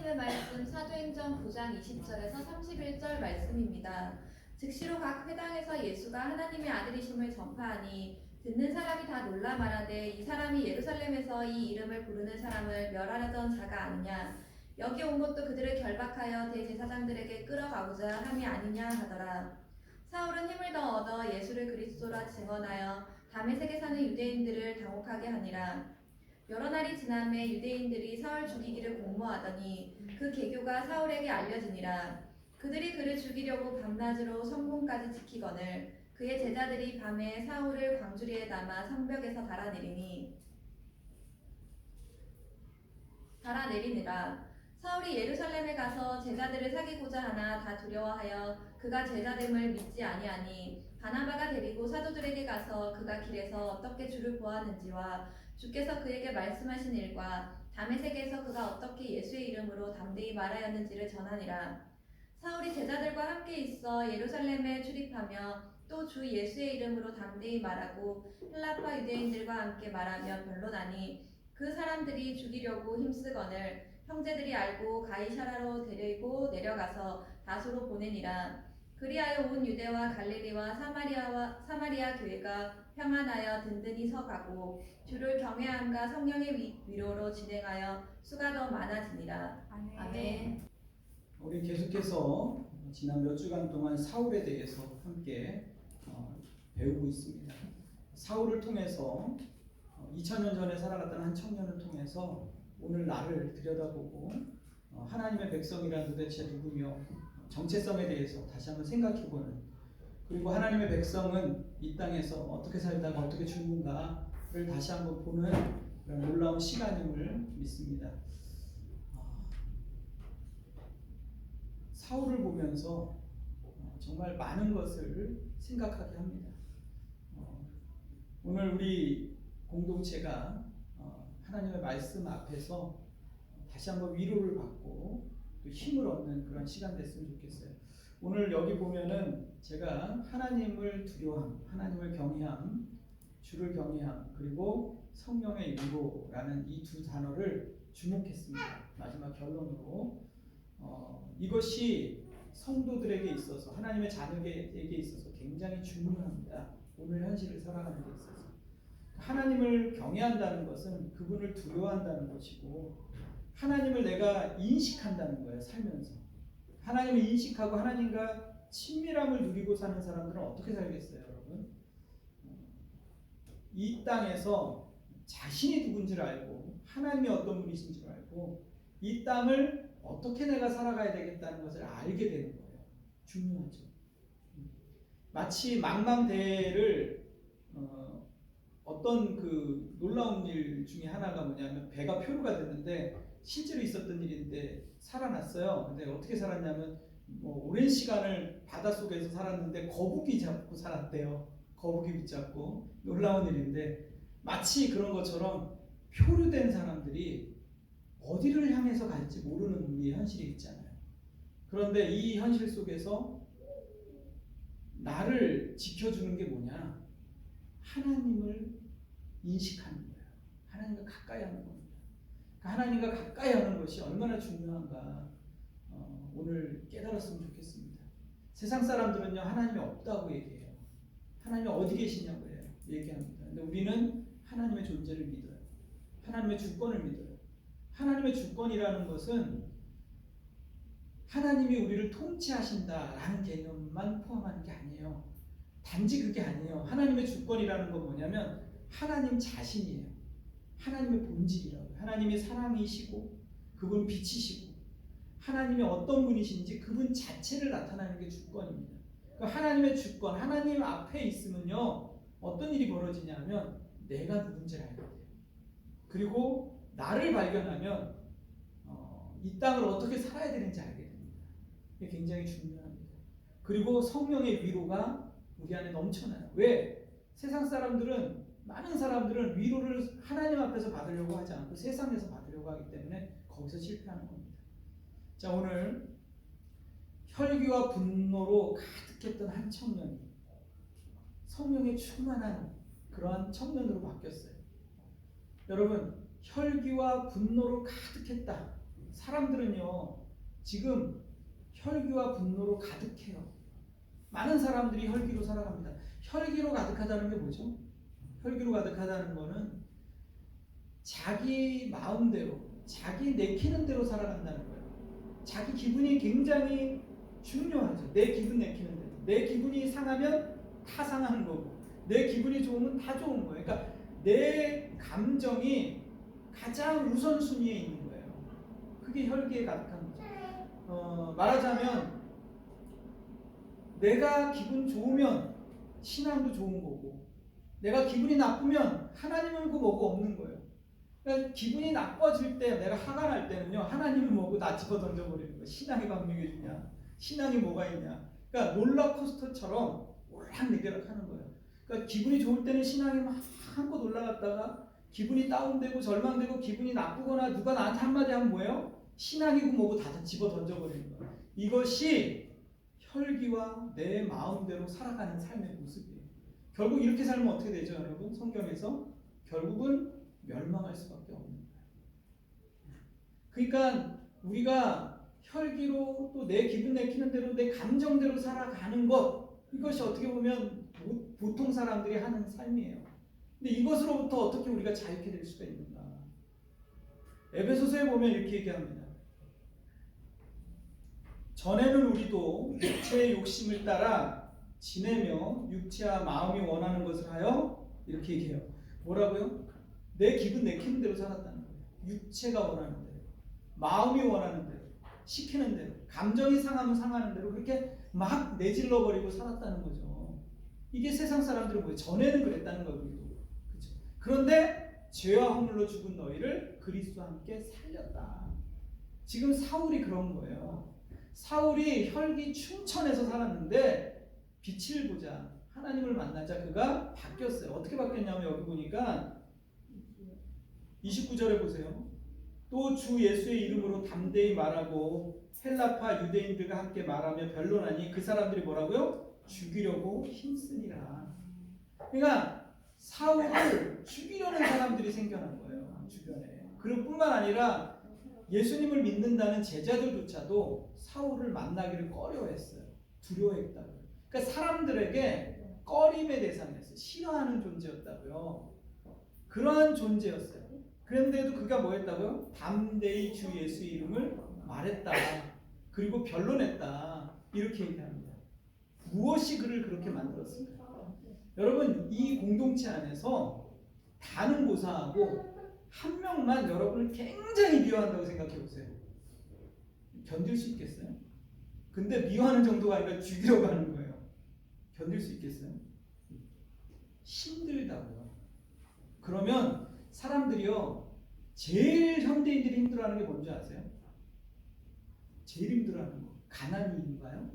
하나님의 말씀 사도행전 9장 20절에서 31절 말씀입니다. 즉시로 각 회당에서 예수가 하나님의 아들이심을 전파하니 듣는 사람이 다 놀라 말하되 이 사람이 예루살렘에서 이 이름을 부르는 사람을 멸하려던 자가 아니냐. 여기 온 것도 그들을 결박하여 대제사장들에게 끌어가고자 함이 아니냐 하더라. 사울은 힘을 더 얻어 예수를 그리스도라 증언하여 다메섹에 사는 유대인들을 당혹하게 하니라. 여러 날이 지남에 유대인들이 사울 죽이기를 공모하더니 그 계교가 사울에게 알려지니라. 그들이 그를 죽이려고 밤낮으로 성문까지 지키거늘 그의 제자들이 밤에 사울을 광주리에 담아 성벽에서 달아내리니라. 사울이 예루살렘에 가서 제자들을 사귀고자 하나 다 두려워하여 그가 제자됨을 믿지 아니하니 바나바가 데리고 사도들에게 가서 그가 길에서 어떻게 주를 보았는지와 주께서 그에게 말씀하신 일과 다메섹에서 그가 어떻게 예수의 이름으로 담대히 말하였는지를 전하니라. 사울이 제자들과 함께 있어 예루살렘에 출입하며 또 주 예수의 이름으로 담대히 말하고 헬라파 유대인들과 함께 말하며 변론하니 그 사람들이 죽이려고 힘쓰거늘 형제들이 알고 가이사라로 데리고 내려가서 다소로 보내니라. 그리하여 온 유대와 갈릴리와 사마리아 교회가 평안하여 든든히 서가고 주를 경외함과 성령의 위로로 진행하여 수가 더 많아지니라. 아멘. 아멘. 우리 계속해서 지난 몇 주간 동안 사울에 대해서 함께 배우고 있습니다. 사울을 통해서 2000년 전에 살아갔던 한 청년을 통해서 오늘 나를 들여다보고 하나님의 백성이란 도대체 누구며 정체성에 대해서 다시 한번 생각해보는, 그리고 하나님의 백성은 이 땅에서 어떻게 살다가 어떻게 죽는가를 다시 한번 보는 그런 놀라운 시간임을 믿습니다. 사울을 보면서 정말 많은 것을 생각하게 합니다. 오늘 우리 공동체가 하나님의 말씀 앞에서 다시 한번 위로를 받고 또 힘을 얻는 그런 시간 됐으면 좋겠어요. 오늘 여기 보면은 제가 하나님을 두려워함, 하나님을 경외함, 주를 경외함, 그리고 성령의 위로라는 이 두 단어를 주목했습니다. 마지막 결론으로 이것이 성도들에게 있어서, 하나님의 자녀에게 있어서 굉장히 중요합니다. 오늘 현실을 살아가는 데 있어서 하나님을 경외한다는 것은 그분을 두려워한다는 것이고, 하나님을 내가 인식한다는 거예요. 살면서 하나님을 인식하고 하나님과 친밀함을 누리고 사는 사람들은 어떻게 살겠어요, 여러분? 이 땅에서 자신이 누군지를 알고 하나님이 어떤 분이신지를 알고 이 땅을 어떻게 내가 살아가야 되겠다는 것을 알게 되는 거예요. 중요하죠. 마치 망망대해를 어떤 그 놀라운 일 중에 하나가 뭐냐면, 배가 표류가 됐는데 실제로 있었던 일인데 살아났어요. 근데 어떻게 살았냐면 오랜 시간을 바닷속에서 살았는데 거북이 잡고 살았대요. 거북이 붙잡고. 놀라운 일인데, 마치 그런 것처럼 표류된 사람들이 어디를 향해서 갈지 모르는 우리의 현실이 있잖아요. 그런데 이 현실 속에서 나를 지켜주는 게 뭐냐? 하나님을 인식하는 거예요. 하나님과 가까이 하는 겁니다. 하나님과 가까이 하는 것이 얼마나 중요한가 오늘 깨달았으면 좋겠습니다. 세상 사람들은요, 하나님이 없다고 얘기해요. 하나님이 어디 계시냐고 해요. 얘기합니다. 근데 우리는 하나님의 존재를 믿어요. 하나님의 주권을 믿어요. 하나님의 주권이라는 것은 하나님이 우리를 통치하신다라는 개념만 포함하는 게 아니에요. 단지 그게 아니에요. 하나님의 주권이라는 건 뭐냐면 하나님 자신이에요. 하나님의 본질이라고요. 하나님이 사랑이시고 그분 빛이시고 하나님이 어떤 분이신지 그분 자체를 나타내는 게 주권입니다. 그러니까 하나님의 주권, 하나님 앞에 있으면요, 어떤 일이 벌어지냐면 내가 누군지를 알게 돼요. 그리고 나를 발견하면 이 땅을 어떻게 살아야 되는지 알게 됩니다. 이게 굉장히 중요합니다. 그리고 성령의 위로가 우리 안에 넘쳐나요. 왜? 세상 사람들은, 많은 사람들은 위로를 하나님 앞에서 받으려고 하지 않고 세상에서 받으려고 하기 때문에 거기서 실패하는 겁니다. 자, 오늘 혈기와 분노로 가득했던 한 청년이 성령에 충만한 그러한 청년으로 바뀌었어요. 여러분, 혈기와 분노로 가득했다. 사람들은요 지금 혈기와 분노로 가득해요. 많은 사람들이 혈기로 살아갑니다. 혈기로 가득하다는 게 뭐죠? 혈기로 가득하다는 거는 자기 마음대로, 자기 내키는 대로 살아간다는 거예요. 자기 기분이 굉장히 중요하죠. 내 기분 내키는 대로. 내 기분이 상하면 다 상하는 거고, 내 기분이 좋으면 다 좋은 거예요. 그러니까 내 감정이 가장 우선순위에 있는 거예요. 그게 혈기에 가득한 거죠. 말하자면 내가 기분 좋으면 신앙도 좋은 거고, 내가 기분이 나쁘면 하나님은 그 뭐고 없는 거예요. 그러니까 기분이 나빠질 때, 내가 화가 날 때는요, 하나님은 뭐고 나 집어 던져버리는 거예요. 신앙이 강력해 주냐? 신앙이 뭐가 있냐? 그러니까 롤러코스터처럼 오락내리락 하는 거예요. 그러니까 기분이 좋을 때는 신앙이 막 한껏 올라갔다가 기분이 다운되고 절망되고 기분이 나쁘거나 누가 나한테 한마디 하면 뭐예요? 신앙이고 뭐고 다 집어 던져버리는 거예요. 이것이 혈기와 내 마음대로 살아가는 삶의 모습이에요. 결국 이렇게 살면 어떻게 되죠, 여러분? 성경에서 결국은 멸망할 수밖에 없는 거예요. 그러니까 우리가 혈기로 또 내 기분 내키는 대로 내 감정대로 살아가는 것, 이것이 어떻게 보면 보통 사람들이 하는 삶이에요. 근데 이것으로부터 어떻게 우리가 자유케 될 수가 있는가? 에베소서에 보면 이렇게 얘기합니다. 전에는 우리도 육체의 욕심을 따라 지내며 육체와 마음이 원하는 것을 하여, 이렇게 얘기해요. 뭐라고요? 내 기분 내키는 대로 살았다는 거예요. 육체가 원하는 대로, 마음이 원하는 대로, 시키는 대로, 감정이 상하면 상하는 대로 그렇게 막 내질러 버리고 살았다는 거죠. 이게 세상 사람들은 뭐예요? 전에는 그랬다는 거예요. 그렇죠? 그런데 죄와 허물로 죽은 너희를 그리스도와 함께 살렸다. 지금 사울이 그런 거예요. 사울이 혈기 충천해서 살았는데 빛을 보자, 하나님을 만나자 그가 바뀌었어요. 어떻게 바뀌었냐면 여기 보니까 29절에 보세요. 또 주 예수의 이름으로 담대히 말하고 헬라파 유대인들과 함께 말하며 변론하니 그 사람들이 뭐라고요? 죽이려고 힘쓰니라. 그러니까 사울을 죽이려는 사람들이 생겨난 거예요, 주변에. 그리고 뿐만 아니라 예수님을 믿는다는 제자들조차도 사울을 만나기를 꺼려했어요. 두려워했다고요. 그러니까 사람들에게 꺼림의 대상이었어요. 싫어하는 존재였다고요. 그러한 존재였어요. 그런데도 그가 뭐 했다고요? 담대히 주 예수 이름을 말했다. 그리고 변론했다. 이렇게 얘기합니다. 무엇이 그를 그렇게 만들었을까요? 여러분, 이 공동체 안에서 다는 고사하고 한 명만 여러분을 굉장히 미워한다고 생각해 보세요. 견딜 수 있겠어요? 근데 미워하는 정도가 아니라 죽이려고 하는 거예요. 견딜 수 있겠어요? 힘들다고요. 그러면 사람들이요, 제일 현대인들이 힘들어하는 게 뭔지 아세요? 제일 힘들어하는 거 가난인가요?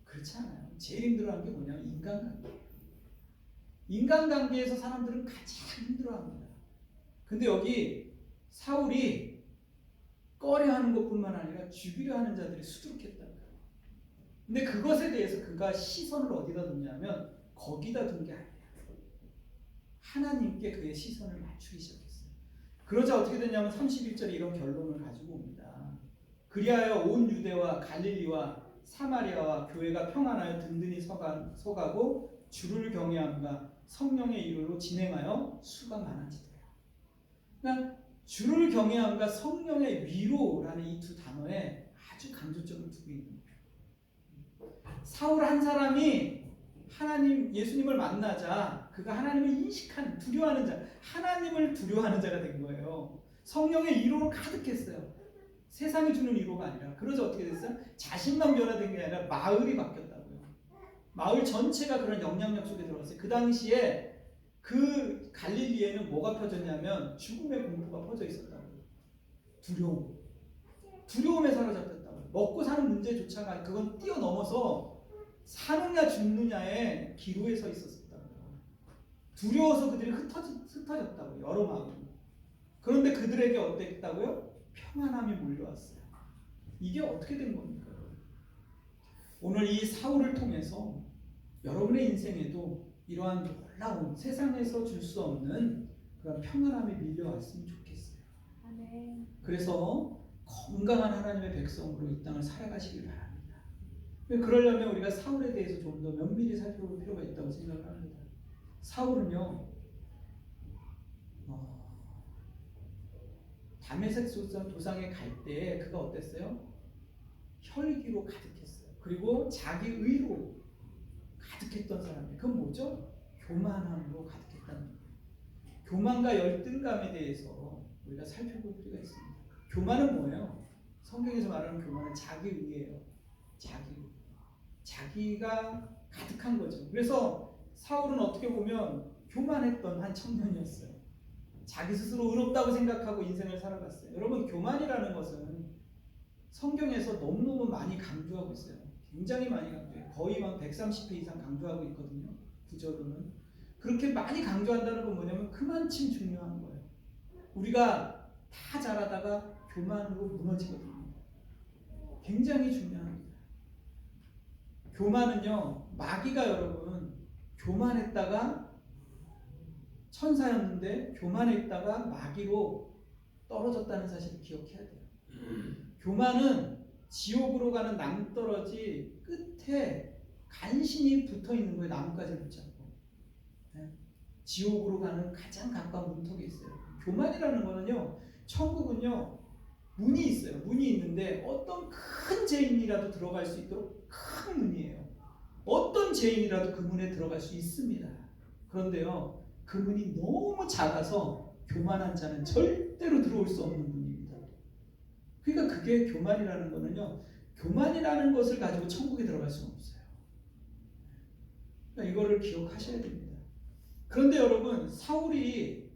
그렇지 않아요. 제일 힘들어하는 게 뭐냐면 인간관계예요. 인간관계에서 사람들은 가장 힘들어합니다. 근데 여기 사울이 꺼려하는 것뿐만 아니라 죽이려 하는 자들이 수두룩했다는 거예요. 근데 그것에 대해서 그가 시선을 어디다 뒀냐면 거기다 둔 게 아니에요. 하나님께 그의 시선을 맞추기 시작했어요. 그러자 어떻게 됐냐면 31절에 이런 결론을 가지고 옵니다. 그리하여 온 유대와 갈릴리와 사마리아와 교회가 평안하여 든든히 서가고 주를 경외함과 성령의 이루로 진행하여 수가 많아지더라. 그러니까 주를 경외함과 성령의 위로라는 이 두 단어에 아주 강조점을 두고 있는 거예요. 사울 한 사람이 하나님 예수님을 만나자 그가 하나님을 인식한, 두려워하는 자, 하나님을 두려워하는 자가 된 거예요. 성령의 위로로 가득했어요. 세상이 주는 위로가 아니라. 그러자 어떻게 됐어요? 자신만 변화된 게 아니라 마을이 바뀌었다고요. 마을 전체가 그런 영향력 속에 들어갔어요. 그 당시에 그 갈릴리에는 뭐가 퍼졌냐면 죽음의 공포가 퍼져 있었다고요. 두려움. 두려움에 사로잡혔다고요. 먹고 사는 문제조차가 그건 뛰어넘어서 사느냐 죽느냐의 기로에 서 있었다고요. 두려워서 그들이 흩어졌다고요. 여러 마음이. 그런데 그들에게 어땠다고요? 평안함이 몰려왔어요. 이게 어떻게 된 겁니까? 오늘 이 사울을 통해서 여러분의 인생에도 이러한 놀라운 세상에서 줄 수 없는 그런 평안함이 밀려왔으면 좋겠어요. 아멘. 그래서 건강한 하나님의 백성으로 이 땅을 살아가시길 바랍니다. 그러려면 우리가 사울에 대해서 좀 더 면밀히 살펴볼 필요가 있다고 생각을 합니다. 사울은요, 다메섹 도상에 갈 때 그가 어땠어요? 혈기로 가득했어요. 그리고 자기 의로 가득했던 사람이에요. 그건 뭐죠? 교만함으로 가득했다는 거예요. 교만과 열등감에 대해서 우리가 살펴볼 필요가 있습니다. 교만은 뭐예요? 성경에서 말하는 교만은 자기의예요. 자기가 가득한 거죠. 그래서 사울은 어떻게 보면 교만했던 한 청년이었어요. 자기 스스로 의롭다고 생각하고 인생을 살아갔어요. 여러분, 교만이라는 것은 성경에서 너무너무 많이 강조하고 있어요. 굉장히 많이 강조해요. 거의 한 130회 이상 강조하고 있거든요. 구절로는. 그렇게 많이 강조한다는 건 뭐냐면 그만큼 중요한 거예요. 우리가 다 잘하다가 교만으로 무너지거든요. 굉장히 중요합니다. 교만은요, 마귀가 여러분 교만했다가 천사였는데 교만했다가 마귀로 떨어졌다는 사실을 기억해야 돼요. 교만은 지옥으로 가는 낭떠러지 끝에 간신히 붙어 있는 거예요. 나뭇가지를 붙잡고. 지옥으로 가는 가장 가까운 문턱에 있어요. 교만이라는 거는요, 천국은요, 문이 있어요. 문이 있는데 어떤 큰 죄인이라도 들어갈 수 있도록 큰 문이에요. 어떤 죄인이라도 그 문에 들어갈 수 있습니다. 그런데요, 그 문이 너무 작아서 교만한 자는 절대로 들어올 수 없는 문입니다. 그러니까 그게 교만이라는 거는요, 교만이라는 것을 가지고 천국에 들어갈 수는 없어요. 그러니까 이거를 기억하셔야 됩니다. 그런데 여러분, 사울이,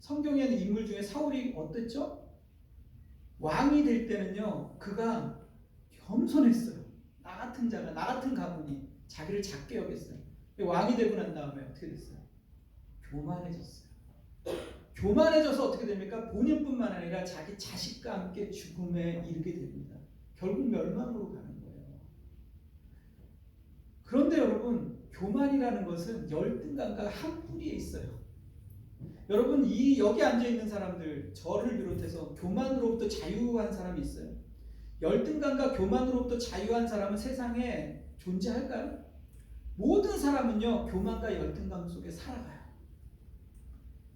성경에 있는 인물 중에 사울이 어땠죠? 왕이 될 때는요, 그가 겸손했어요. 나 같은 자가, 나 같은 가문이 자기를 작게 여겼어요. 왕이 되고 난 다음에 어떻게 됐어요? 교만해졌어요. 교만해져서 어떻게 됩니까? 본인뿐만 아니라 자기 자식과 함께 죽음에 이르게 됩니다. 결국 멸망으로 가는 거예요. 그런데 여러분, 교만이라는 것은 열등감과 한 뿌리에 있어요. 여러분, 여기 앉아있는 사람들, 저를 비롯해서 교만으로부터 자유한 사람이 있어요? 열등감과 교만으로부터 자유한 사람은 세상에 존재할까요? 모든 사람은요, 교만과 열등감 속에 살아가요.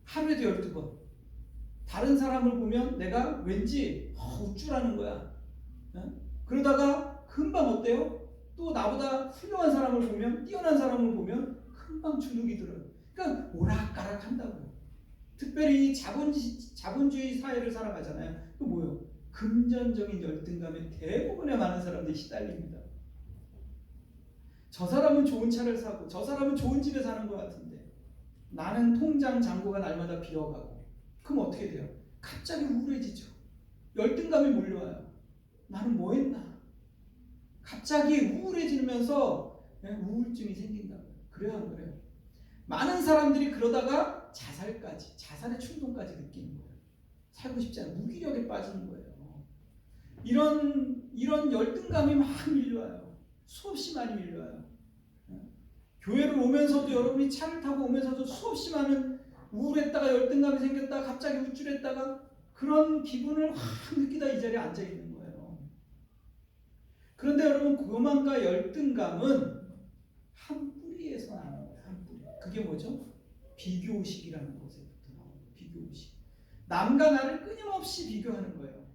하루에도 12번. 다른 사람을 보면 내가 왠지 우쭐하는 거야. 그러다가 금방 어때요? 또 나보다 훌륭한 사람을 보면, 뛰어난 사람을 보면 금방 주눅이 들어요. 그러니까 오락가락 한다고요. 특별히 자본주의 사회를 살아가잖아요. 그 뭐예요? 금전적인 열등감에 대부분의 많은 사람들이 시달립니다. 저 사람은 좋은 차를 사고 저 사람은 좋은 집에 사는 것 같은데 나는 통장 잔고가 날마다 비어가고, 그럼 어떻게 돼요? 갑자기 우울해지죠. 열등감이 몰려와요. 나는 뭐 했나? 갑자기 우울해지면서 우울증이 생긴다고요. 그래요, 안 그래요? 많은 사람들이 그러다가 자살의 충동까지 느끼는 거예요. 살고 싶지 않아요. 무기력에 빠지는 거예요. 이런 열등감이 막 밀려와요. 수없이 많이 밀려와요. 교회를 오면서도, 여러분이 차를 타고 오면서도 수없이 많은 우울했다가 열등감이 생겼다가 갑자기 우쭐했다가 그런 기분을 확 느끼다 이 자리에 앉아 있는 거예요. 그런데 여러분, 교만과 열등감은 한 뿌리에서 나는 거예요. 한 뿌리. 그게 뭐죠? 비교의식이라는 것에부터 나오는 거예요. 비교의식. 남과 나를 끊임없이 비교하는 거예요.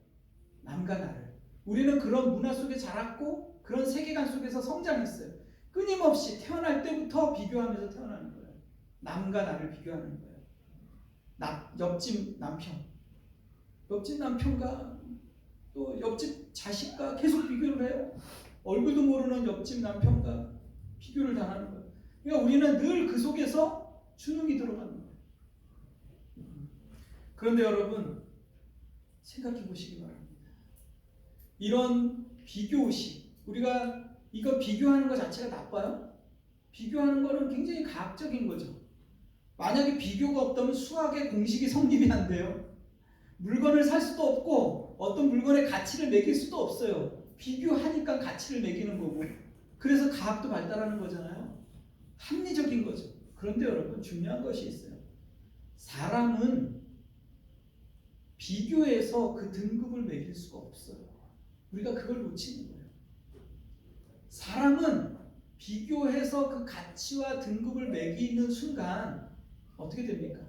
남과 나를. 우리는 그런 문화 속에 자랐고 그런 세계관 속에서 성장했어요. 끊임없이 태어날 때부터 비교하면서 태어나는 거예요. 남과 나를 비교하는 거예요. 옆집 남편과 또 옆집 자식과 계속 비교를 해요. 얼굴도 모르는 옆집 남편과 비교를 당하는 거예요. 그러니까 우리는 늘 그 속에서 주눅이 들어가는 거예요. 그런데 여러분, 생각해 보시기 바랍니다. 이런 비교의식, 우리가 이거 비교하는 것 자체가 나빠요? 비교하는 거는 굉장히 과학적인 거죠. 만약에 비교가 없다면 수학의 공식이 성립이 안 돼요. 물건을 살 수도 없고 어떤 물건의 가치를 매길 수도 없어요. 비교하니까 가치를 매기는 거고, 그래서 과학도 발달하는 거잖아요. 합리적인 거죠. 그런데 여러분, 중요한 것이 있어요. 사람은 비교해서 그 등급을 매길 수가 없어요. 우리가 그걸 놓치는 거예요. 사람은 비교해서 그 가치와 등급을 매기는 순간 어떻게 됩니까?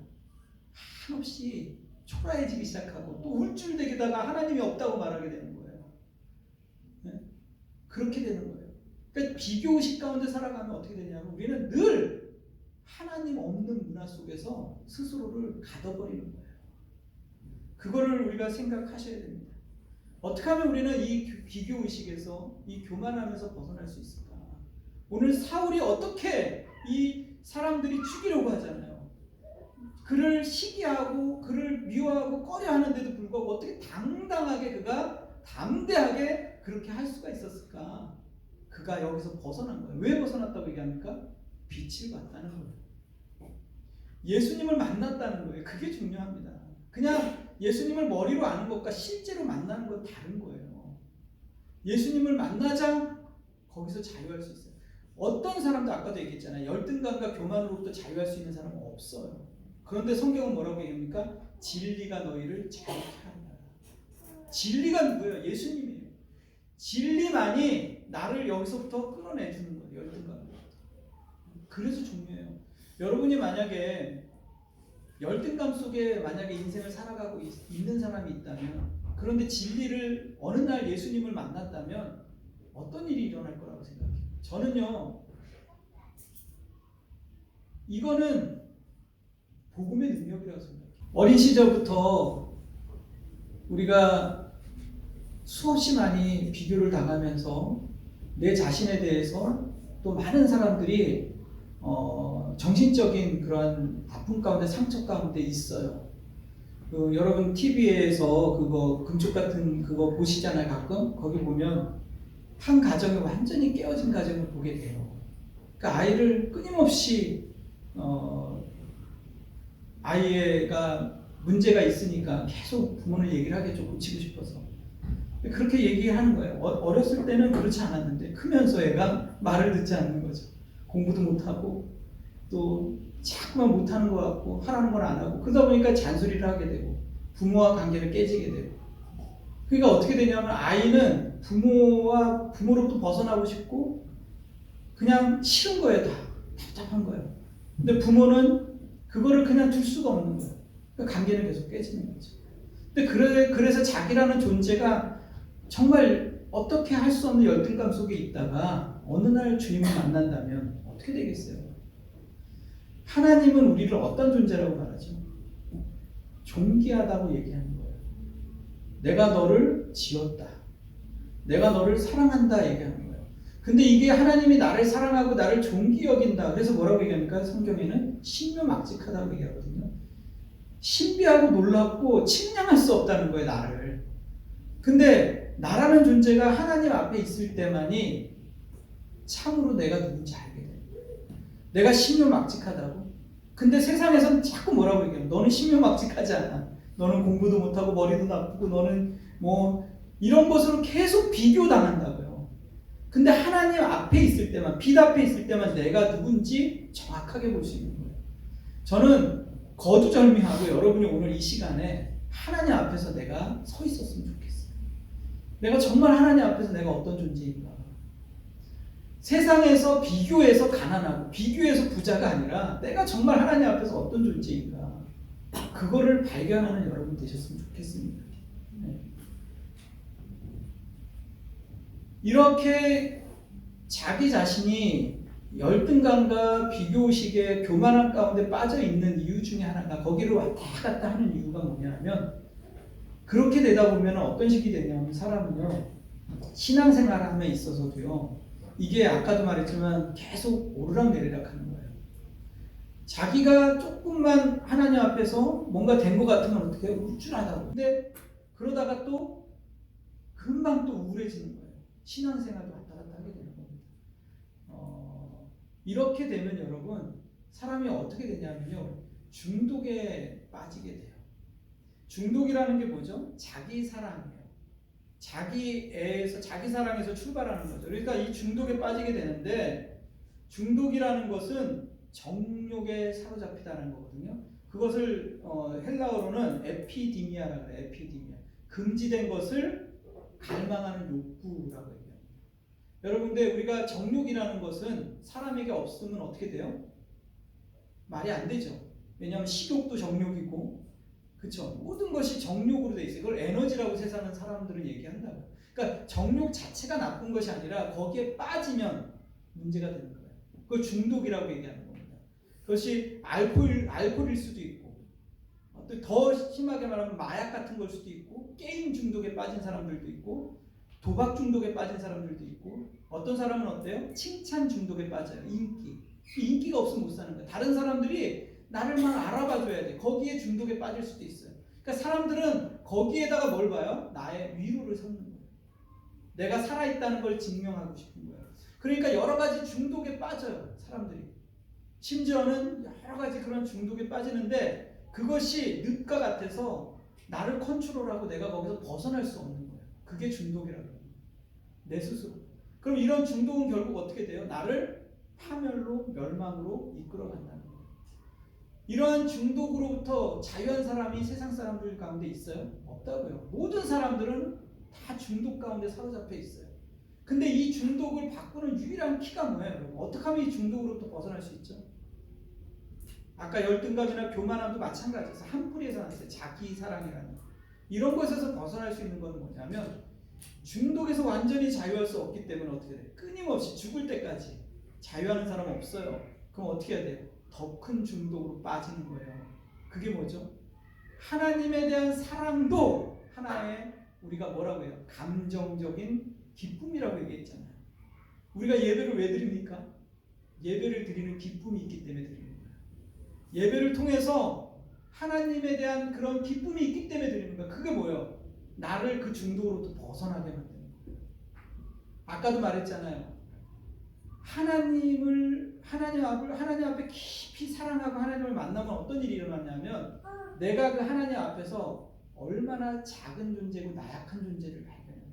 한없이 초라해지기 시작하고 또 울줄대기다가 하나님이 없다고 말하게 되는 거예요. 네? 그렇게 되는 거예요. 그러니까 비교의식 가운데 살아가면 어떻게 되냐면 우리는 늘 하나님 없는 문화 속에서 스스로를 가둬버리는 거예요. 그거를 우리가 생각하셔야 됩니다. 어떻게 하면 우리는 이 비교의식에서 이 교만함에서 벗어날 수 있을까? 오늘 사울이 어떻게 이 사람들이 죽이려고 하잖아요. 그를 시기하고 그를 미워하고 꺼려하는데도 불구하고 어떻게 당당하게 그가 담대하게 그렇게 할 수가 있었을까? 그가 여기서 벗어난 거예요. 왜 벗어났다고 얘기합니까? 빛을 봤다는 거예요. 예수님을 만났다는 거예요. 그게 중요합니다. 그냥 예수님을 머리로 아는 것과 실제로 만나는 건 다른 거예요. 예수님을 만나자 거기서 자유할 수 있어요. 어떤 사람도 아까도 얘기했잖아요. 열등감과 교만으로부터 자유할 수 있는 사람은 없어요. 그런데 성경은 뭐라고 얘기합니까? 진리가 너희를 자유케 하리라. 진리가 누구예요? 예수님이에요. 진리만이 나를 여기서부터 끌어내주는 거예요. 열등감. 그래서 중요해요. 여러분이 만약에 열등감 속에 만약에 인생을 살아가고 있는 사람이 있다면, 그런데 진리를 어느 날 예수님을 만났다면 어떤 일이 일어날 거라고 생각해요? 저는요, 이거는 복음의 능력이라고 생각해요. 어린 시절부터 우리가 수없이 많이 비교를 당하면서 내 자신에 대해서 또 많은 사람들이 정신적인 그런 아픔 가운데 상처 가운데 있어요. 여러분 TV에서 그거 금쪽 같은 그거 보시잖아요. 가끔 거기 보면 한 가정이 완전히 깨어진 가정을 보게 돼요. 그러니까 아이를 끊임없이 아이가 문제가 있으니까 계속 부모는 얘기를 하겠죠. 고치고 싶어서. 그렇게 얘기하는 거예요. 어렸을 때는 그렇지 않았는데 크면서 애가 말을 듣지 않는 거죠. 공부도 못하고 또 자꾸만 못하는 것 같고 하라는 건 안 하고, 그러다 보니까 잔소리를 하게 되고 부모와 관계를 깨지게 되고. 그러니까 어떻게 되냐면 아이는 부모로부터 벗어나고 싶고 그냥 싫은 거예요. 다 답답한 거예요. 근데 부모는 그거를 그냥 둘 수가 없는 거예요. 그러니까 관계는 계속 깨지는 거죠. 근데 그래서 자기라는 존재가 정말 어떻게 할 수 없는 열등감 속에 있다가 어느 날 주님을 만난다면 어떻게 되겠어요? 하나님은 우리를 어떤 존재라고 말하죠? 존귀하다고 얘기하는 거예요. 내가 너를 지었다. 내가 너를 사랑한다 얘기하는 거예요. 근데 이게 하나님이 나를 사랑하고 나를 존귀 여긴다. 그래서 뭐라고 얘기합니까? 성경에는 신묘막직하다고 얘기하거든요. 신비하고 놀랍고 측량할 수 없다는 거예요, 나를. 근데 나라는 존재가 하나님 앞에 있을 때만이 참으로 내가 누군지 알게 돼요. 내가 신묘막직하다고. 근데 세상에서는 자꾸 뭐라고 얘기해요? 너는 신묘막직하지 않아. 너는 공부도 못하고 머리도 나쁘고 너는 뭐 이런 것으로 계속 비교당한다고요. 근데 하나님 앞에 있을 때만, 빛 앞에 있을 때만 내가 누군지 정확하게 볼 수 있는 거예요. 저는 거두절미하고 여러분이 오늘 이 시간에 하나님 앞에서 내가 서 있었으면 좋겠어요. 내가 정말 하나님 앞에서 내가 어떤 존재인가. 세상에서 비교해서 가난하고 비교해서 부자가 아니라 내가 정말 하나님 앞에서 어떤 존재인가. 그거를 발견하는 여러분 되셨으면 좋겠습니다. 네. 이렇게 자기 자신이 열등감과 비교의식의 교만함 가운데 빠져 있는 이유 중에 하나가, 거기로 왔다 갔다 하는 이유가 뭐냐면, 그렇게 되다 보면 어떤 식이 되냐면 사람은요, 신앙생활함에 있어서도요, 이게 아까도 말했지만 계속 오르락내리락 하는 거예요. 자기가 조금만 하나님 앞에서 뭔가 된 것 같으면 어떻게 우쭐하다고. 근데 그러다가 또 금방 또 우울해지는 거예요. 신앙생활도 왔다 갔다 하게 되는 겁니다. 이렇게 되면 여러분, 사람이 어떻게 되냐면요, 중독에 빠지게 돼요. 중독이라는 게 뭐죠? 자기 사랑이에요. 자기 사랑에서 출발하는 거죠. 그러니까 이 중독에 빠지게 되는데, 중독이라는 것은 정욕에 사로잡히다는 거거든요. 그것을 헬라어로는 에피디미아라고 해요. 에피디미아. 금지된 것을 갈망하는 욕구라고 얘기합니다. 여러분들 우리가 정욕이라는 것은 사람에게 없으면 어떻게 돼요? 말이 안 되죠. 왜냐하면 식욕도 정욕이고, 그렇죠? 모든 것이 정욕으로 돼 있어요. 그걸 에너지라고 세상은 사람들은 얘기한다고. 그러니까 정욕 자체가 나쁜 것이 아니라 거기에 빠지면 문제가 되는 거예요. 그걸 중독이라고 얘기하는 겁니다. 그것이 알코올일 수도 있고, 또 더 심하게 말하면 마약 같은 걸 수도 있고, 게임 중독에 빠진 사람들도 있고, 도박 중독에 빠진 사람들도 있고, 어떤 사람은 어때요? 칭찬 중독에 빠져요. 인기가 없으면 못 사는 거예요. 다른 사람들이 나를 막 알아봐줘야 돼. 거기에 중독에 빠질 수도 있어요. 그러니까 사람들은 거기에다가 뭘 봐요? 나의 위로를 삼는 거예요. 내가 살아있다는 걸 증명하고 싶은 거예요. 그러니까 여러 가지 중독에 빠져요. 사람들이. 심지어는 여러 가지 그런 중독에 빠지는데 그것이 늪과 같아서 나를 컨트롤하고 내가 거기서 벗어날 수 없는 거예요. 그게 중독이라고 해요. 내 스스로. 그럼 이런 중독은 결국 어떻게 돼요? 나를 파멸로, 멸망으로 이끌어간다는 거예요. 이러한 중독으로부터 자유한 사람이 세상 사람들 가운데 있어요? 없다고요. 모든 사람들은 다 중독 가운데 사로잡혀 있어요. 근데 이 중독을 바꾸는 유일한 키가 뭐예요? 여러분? 어떻게 하면 이 중독으로부터 벗어날 수 있죠? 아까 열등감이나 교만함도 마찬가지였어요. 한 뿌리에서 났어요. 자기 사랑이라는 이런 것에서 벗어날 수 있는 건 뭐냐면 중독에서 완전히 자유할 수 없기 때문에 어떻게 돼요? 끊임없이 죽을 때까지 자유하는 사람 없어요. 그럼 어떻게 해야 돼요? 더 큰 중독으로 빠지는 거예요. 그게 뭐죠? 하나님에 대한 사랑도 하나의 우리가 뭐라고 해요? 감정적인 기쁨이라고 얘기했잖아요. 우리가 예배를 왜 드립니까? 예배를 드리는 기쁨이 있기 때문에 드리는 거예요. 예배를 통해서 하나님에 대한 그런 기쁨이 있기 때문에 드리는 거예요. 그게 뭐예요? 나를 그 중독으로부터 벗어나게 만드는 거예요. 아까도 말했잖아요. 하나님 앞에 깊이 사랑하고 하나님을 만나면 어떤 일이 일어나냐면 내가 그 하나님 앞에서 얼마나 작은 존재고 나약한 존재를 발견해요.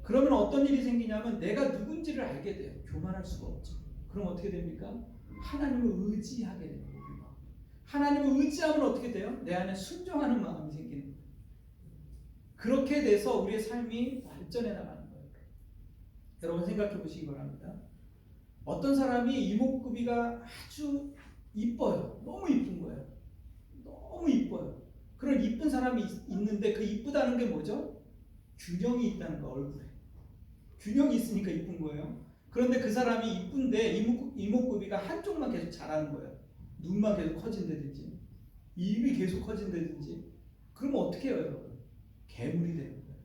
그러면 어떤 일이 생기냐면 내가 누군지를 알게 돼요. 교만할 수가 없죠. 그럼 어떻게 됩니까? 하나님을 의지하게 됩니다. 하나님을 의지하면 어떻게 돼요? 내 안에 순종하는 마음이 생기는 거예요. 그렇게 돼서 우리의 삶이 발전해 나가는 거예요. 여러분 생각해 보시기 바랍니다. 어떤 사람이 이목구비가 아주 이뻐요. 너무 이쁜 거예요. 너무 이뻐요. 그런 이쁜 사람이 있는데 그 이쁘다는 게 뭐죠? 균형이 있다는 거, 얼굴에. 균형이 있으니까 이쁜 거예요. 그런데 그 사람이 이쁜데 이목구비가 한쪽만 계속 자라는 거예요. 눈만 계속 커진다든지 입이 계속 커진다든지 그러면 어떻게 해요, 여러분? 괴물이 되는 거예요.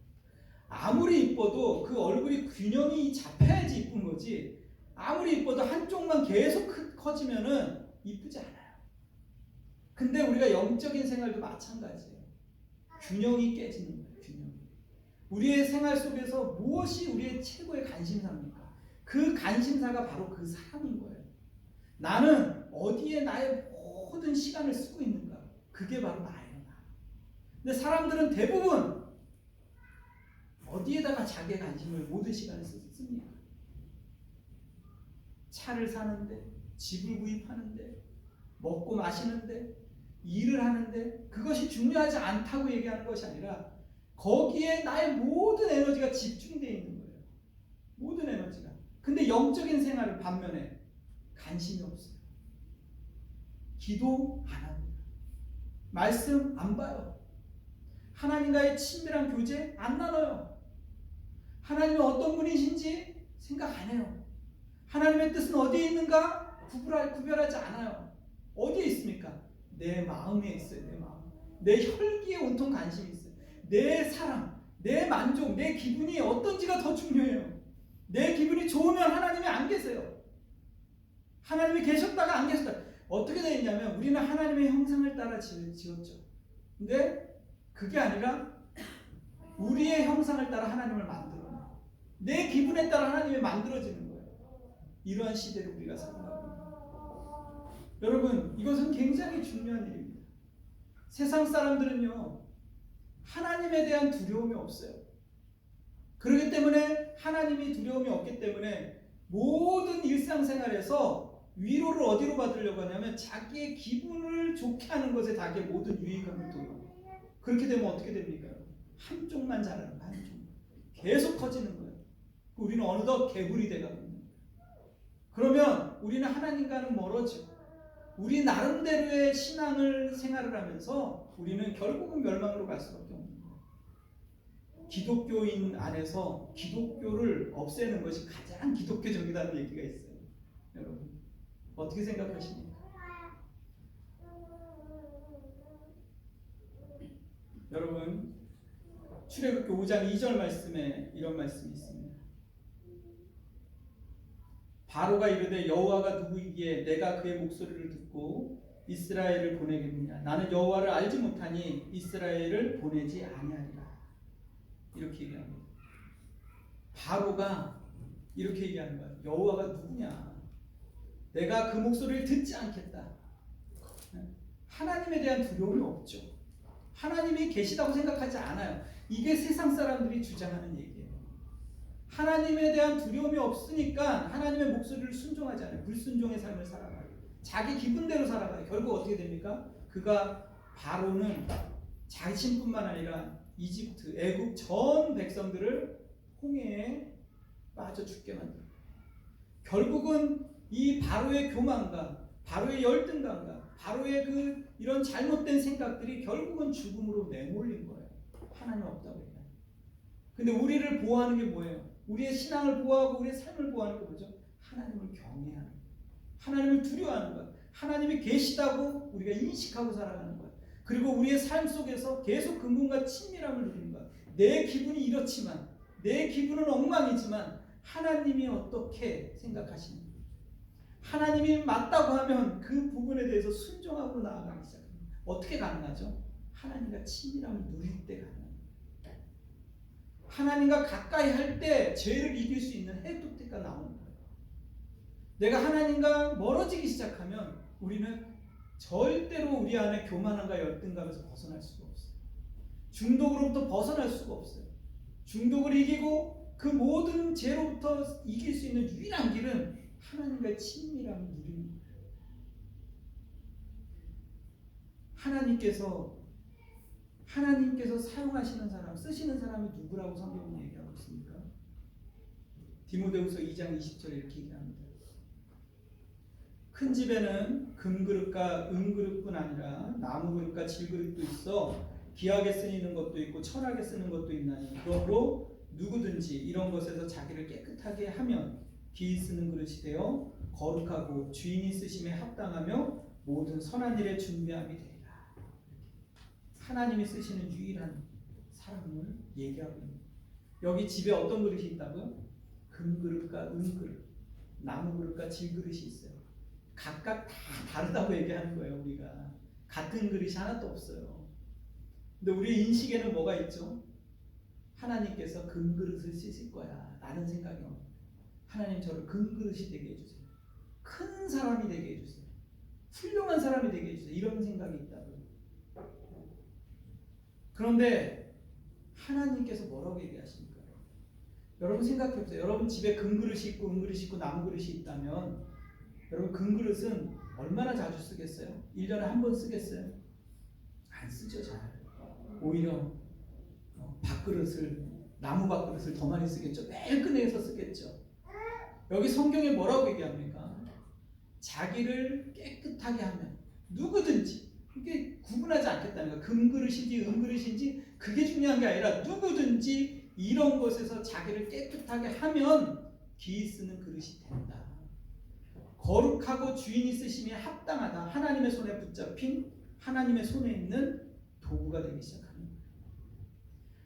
아무리 이뻐도 그 얼굴이 균형이 잡혀야지 이쁜 거지 아무리 이뻐도 한쪽만 계속 커지면은 이쁘지 않아요. 근데 우리가 영적인 생활도 마찬가지예요. 균형이 깨지는 거예요. 균형이. 우리의 생활 속에서 무엇이 우리의 최고의 관심사입니까? 그 관심사가 바로 그 사람인 거예요. 나는 어디에 나의 모든 시간을 쓰고 있는가? 그게 바로 나예요. 나. 근데 사람들은 대부분 어디에다가 자기의 관심을 모든 시간을 씁니까? 차를 사는데, 집을 구입하는데, 먹고 마시는데, 일을 하는데 그것이 중요하지 않다고 얘기하는 것이 아니라 거기에 나의 모든 에너지가 집중되어 있는 거예요. 모든 에너지가. 근데 영적인 생활은 반면에 관심이 없어요. 기도 안 합니다. 말씀 안 봐요. 하나님과의 친밀한 교제 안 나눠요. 하나님은 어떤 분이신지 생각 안 해요. 하나님의 뜻은 어디에 있는가 구별하지 않아요. 어디에 있습니까? 내 마음에 있어요. 내 마음. 내 혈기에 온통 관심이 있어요. 내 사랑, 내 만족, 내 기분이 어떤지가 더 중요해요. 내 기분이 좋으면 하나님이 안 계세요. 하나님이 계셨다가 안 계셨다. 어떻게 되어 있냐면 우리는 하나님의 형상을 따라 지었죠. 근데 그게 아니라 우리의 형상을 따라 하나님을 만들어요. 내 기분에 따라 하나님이 만들어지는 거예요. 이러한 시대를 우리가 살고 있습니다. 여러분 이것은 굉장히 중요한 일입니다. 세상 사람들은요 하나님에 대한 두려움이 없어요. 그렇기 때문에 하나님이 두려움이 없기 때문에 모든 일상생활에서 위로를 어디로 받으려고 하냐면 자기의 기분을 좋게 하는 것에 자기의 모든 유익함을 둬요. 그렇게 되면 어떻게 됩니까? 한쪽만 자라는 거예요. 한쪽. 계속 커지는 거예요. 우리는 어느덧 개구리 돼가고 있는 거예요. 그러면 우리는 하나님과는 멀어지고 우리 나름대로의 신앙을 생활을 하면서 우리는 결국은 멸망으로 갈 수밖에 없는 거예요. 기독교인 안에서 기독교를 없애는 것이 가장 기독교적이라는 얘기가 있어요. 여러분 어떻게 생각하십니까? 여러분 출애굽기 5장 2절 말씀에 이런 말씀이 있습니다. 바로가 이르되 여호와가 누구이기에 내가 그의 목소리를 듣고 이스라엘을 보내겠느냐? 나는 여호와를 알지 못하니 이스라엘을 보내지 아니하리라. 이렇게 얘기합니다. 바로가 이렇게 얘기하는 거야. 여호와가 누구냐? 내가 그 목소리를 듣지 않겠다. 하나님에 대한 두려움이 없죠. 하나님이 계시다고 생각하지 않아요. 이게 세상 사람들이 주장하는 얘기예요. 하나님에 대한 두려움이 없으니까 하나님의 목소리를 순종하지 않아요. 불순종의 삶을 살아가요. 자기 기분대로 살아가요. 결국 어떻게 됩니까? 바로는 자신뿐만 아니라 이집트, 애국 전 백성들을 홍해에 빠져 죽게 만들어요. 결국은 이 바로의 교만과 바로의 열등감과 바로의 이런 잘못된 생각들이 결국은 죽음으로 내몰린 거예요. 하나님 없다고 얘기해요. 근데 우리를 보호하는 게 뭐예요? 우리의 신앙을 보호하고 우리의 삶을 보호하는 게 뭐죠? 하나님을 경외하는 거예요. 하나님을 두려워하는 거예요. 하나님이 계시다고 우리가 인식하고 살아가는 거예요. 그리고 우리의 삶 속에서 계속 그분과 친밀함을 누리는 거예요. 내 기분이 이렇지만 내 기분은 엉망이지만 하나님이 어떻게 생각하시는 거예요? 하나님이 맞다고 하면 그 부분에 대해서 순종하고 나아가기 시작합니다. 어떻게 가능하죠? 하나님과 친밀함을 누릴 때 가능합니다. 하나님과 가까이 할 때 죄를 이길 수 있는 해독제가 나오는 거예요. 내가 하나님과 멀어지기 시작하면 우리는 절대로 우리 안에 교만함과 열등감에서 벗어날 수가 없어요. 중독으로부터 벗어날 수가 없어요. 중독을 이기고 그 모든 죄로부터 이길 수 있는 유일한 길은 하나님과의 친밀함을 누리는 거예요. 하나님께서 사용하시는 사람, 쓰시는 사람이 누구라고 성경은 얘기하고 있습니까? 디모데후서 2장 20절에 이렇게 얘기합니다. 큰 집에는 금그릇과 은그릇뿐 아니라 나무그릇과 질그릇도 있어 귀하게 쓰이는 것도 있고 천하게 쓰는 것도 있나니 그러므로 누구든지 이런 것에서 자기를 깨끗하게 하면 귀히 쓰는 그릇이 되어 거룩하고 주인이 쓰심에 합당하며 모든 선한 일에 준비함이 되리라. 하나님이 쓰시는 유일한 사람을 얘기하고 있는 거예요. 여기 집에 어떤 그릇이 있다고요? 금그릇과 은그릇, 나무그릇과 질그릇이 있어요. 각각 다 다르다고 얘기하는 거예요. 우리가 같은 그릇이 하나도 없어요. 근데 우리 인식에는 뭐가 있죠? 하나님께서 금그릇을 쓰실 거야 라는 생각이 옵니다. 하나님 저를 금그릇이 되게 해주세요. 큰 사람이 되게 해주세요. 훌륭한 사람이 되게 해주세요. 이런 생각이 있다고요. 그런데 하나님께서 뭐라고 얘기하십니까? 여러분 생각해보세요. 여러분 집에 금그릇이 있고 은그릇이 있고 나무그릇이 있다면 여러분 금그릇은 얼마나 자주 쓰겠어요? 1년에 한 번 쓰겠어요? 안 쓰죠. 잘. 오히려 나무 밥그릇을 더 많이 쓰겠죠. 매일 꺼내서 쓰겠죠. 여기 성경에 뭐라고 얘기합니까? 자기를 깨끗하게 하면 누구든지 이게 구분하지 않겠다는 거야. 금그릇인지 은그릇인지 그게 중요한 게 아니라 누구든지 이런 것에서 자기를 깨끗하게 하면 귀히 쓰는 그릇이 된다. 거룩하고 주인이 쓰심에 합당하다. 하나님의 손에 붙잡힌 하나님의 손에 있는 도구가 되기 시작하는 거예요.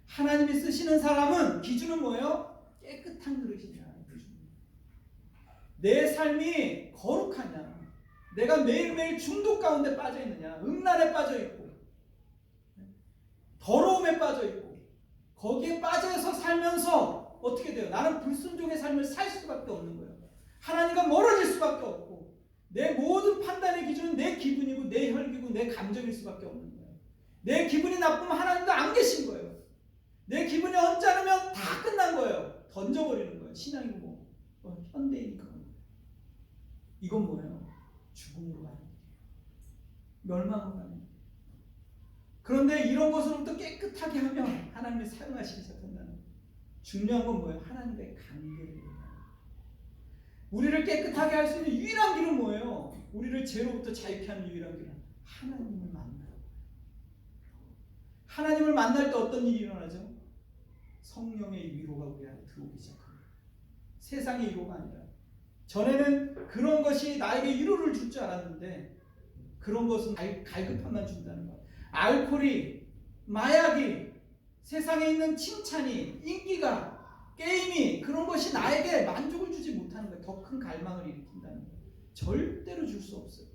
하나님이 쓰시는 사람은 기준은 뭐예요? 깨끗한 그릇이냐. 내 삶이 거룩하냐. 내가 매일매일 중독 가운데 빠져 있느냐, 음란에 빠져 있고 더러움에 빠져 있고 거기에 빠져서 살면서 어떻게 돼요? 나는 불순종의 삶을 살 수밖에 없는 거예요. 하나님과 멀어질 수밖에 없고 내 모든 판단의 기준은 내 기분이고 내 혈기고 내 감정일 수밖에 없는 거예요. 내 기분이 나쁘면 하나님도 안 계신 거예요. 내 기분이 언짢으면 다 끝난 거예요. 던져버리는 거예요. 신앙이고 현대인이니까. 이건 뭐예요? 죽음으로 가는 길이에요. 멸망으로 가는 길이에요. 그런데 이런 것으로부터 깨끗하게 하면 하나님이 사용하시기 시작한다는 거예요. 중요한 건 뭐예요? 하나님과의 관계를 얘기하는 거예요. 우리를 깨끗하게 할 수 있는 유일한 길은 뭐예요? 우리를 죄로부터 자유케 하는 유일한 길은 하나님을 만나는 거예요. 하나님을 만날 때 어떤 일이 일어나죠? 성령의 위로가 우리 안에 들어오기 시작합니다. 세상의 위로가 아니라. 전에는 그런 것이 나에게 위로를 줄 줄 알았는데 그런 것은 갈급함만 준다는 거예요. 알코올이, 마약이, 세상에 있는 칭찬이, 인기가, 게임이 그런 것이 나에게 만족을 주지 못하는 거예요. 더 큰 갈망을 일으킨다는 거예요. 절대로 줄 수 없어요.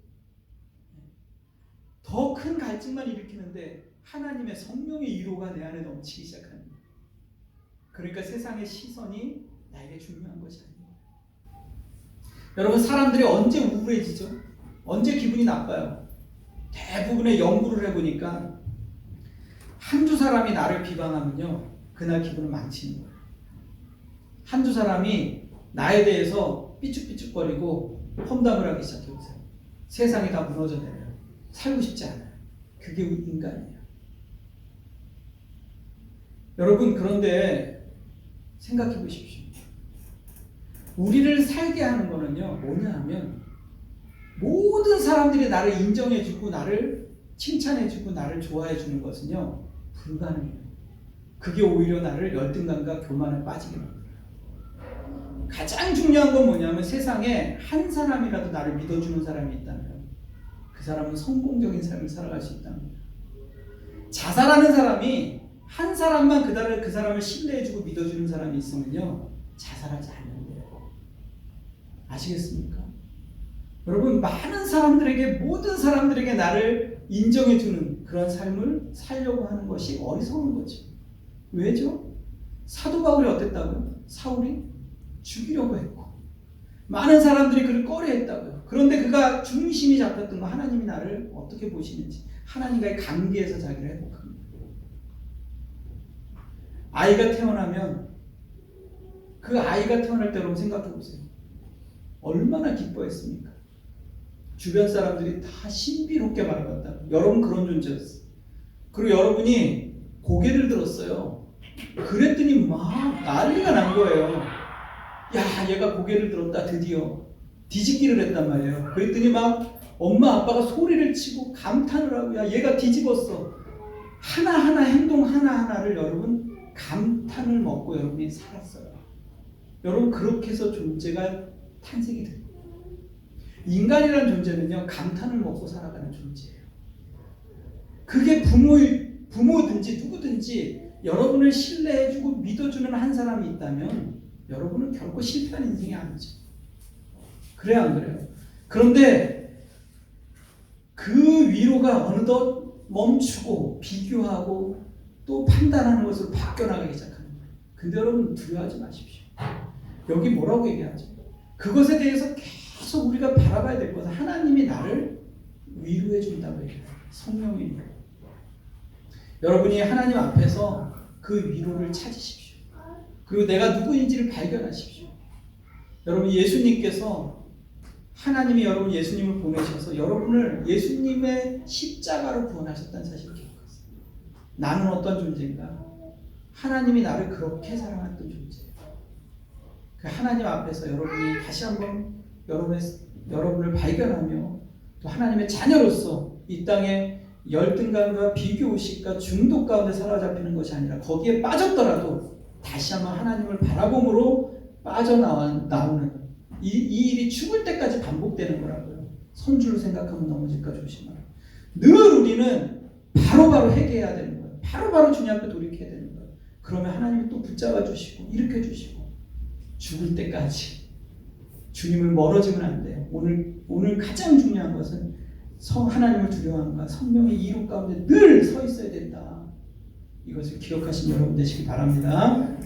더 큰 갈증만 일으키는데 하나님의 성령의 위로가 내 안에 넘치기 시작하는 거예요. 그러니까 세상의 시선이 나에게 중요한 것이 아니에요. 여러분, 사람들이 언제 우울해지죠? 언제 기분이 나빠요? 대부분의 연구를 해보니까 한두 사람이 나를 비방하면요, 그날 기분을 망치는 거예요. 한두 사람이 나에 대해서 삐죽삐죽거리고 험담을 하기 시작해보세요. 세상이 다 무너져 내려요. 살고 싶지 않아요. 그게 인간이에요. 여러분, 그런데 생각해 보십시오. 우리를 살게 하는 거는요, 뭐냐 하면 모든 사람들이 나를 인정해주고 나를 칭찬해주고 나를 좋아해주는 것은요, 불가능해요. 그게 오히려 나를 열등감과 교만에 빠지게 만들어요. 가장 중요한 건 뭐냐면 세상에 한 사람이라도 나를 믿어주는 사람이 있다면 그 사람은 성공적인 삶을 살아갈 수 있다는 거예요. 자살하는 사람이 한 사람만 그 사람을 신뢰해주고 믿어주는 사람이 있으면요, 자살하지 않는데요. 아시겠습니까? 여러분, 많은 사람들에게, 모든 사람들에게 나를 인정해주는 그런 삶을 살려고 하는 것이 어리석은 거죠. 왜죠? 사도 바울이 어땠다고요? 사울이 죽이려고 했고 많은 사람들이 그를 꺼려했다고요. 그런데 그가 중심이 잡혔던 건 하나님이 나를 어떻게 보시는지, 하나님과의 관계에서 자기를 회복합니다. 아이가 태어나면 그 아이가 태어날 때 여러분 생각해 보세요. 얼마나 기뻐했습니까? 주변 사람들이 다 신비롭게 바라봤다. 여러분 그런 존재였어요. 그리고 여러분이 고개를 들었어요. 그랬더니 막 난리가 난 거예요. 야, 얘가 고개를 들었다. 드디어 뒤집기를 했단 말이에요. 그랬더니 막 엄마 아빠가 소리를 치고 감탄을 하고, 야, 얘가 뒤집었어. 하나하나 행동 하나하나를 여러분 감탄을 먹고 여러분이 살았어요. 여러분, 그렇게 해서 존재가 탄생이 된 거예요. 인간이라는 존재는요, 감탄을 먹고 살아가는 존재예요. 그게 부모든지 누구든지 여러분을 신뢰해주고 믿어주는 한 사람이 있다면 여러분은 결코 실패한 인생이 아니죠. 그래요, 안 그래요? 그런데 그 위로가 어느덧 멈추고 비교하고 또 판단하는 것으로 바뀌어나가기 시작하는 거예요. 근데 여러분, 두려워하지 마십시오. 여기 뭐라고 얘기하죠? 그것에 대해서 계속 우리가 바라봐야 될 것은 하나님이 나를 위로해 준다고 얘기해요. 성령이. 여러분이 하나님 앞에서 그 위로를 찾으십시오. 그리고 내가 누구인지를 발견하십시오. 여러분, 예수님께서, 하나님이 여러분 예수님을 보내셔서 여러분을 예수님의 십자가로 구원하셨다는 사실을 기억하세요. 나는 어떤 존재인가? 하나님이 나를 그렇게 사랑했던 존재예요. 그 하나님 앞에서 여러분이 다시 한번 여러분을 발견하며 또 하나님의 자녀로서 이 땅에 열등감과 비교의식과 중독 가운데 사로잡히는 것이 아니라 거기에 빠졌더라도 다시 한번 하나님을 바라봄으로 빠져나오는 이 일이 죽을 때까지 반복되는 거라고요. 선줄로 생각하면 넘어질까 조심하라. 늘 우리는 바로바로 회개해야 되는 거예요. 바로바로 주님 앞에 돌이켜야 되는 거예요. 그러면 하나님이 또 붙잡아 주시고 일으켜 주시고 죽을 때까지 주님을 멀어지면 안 돼요. 오늘 가장 중요한 것은 하나님을 두려워함과 성령의 이룩 가운데 늘 서 있어야 된다. 이것을 기억하신 여러분 되시기 바랍니다.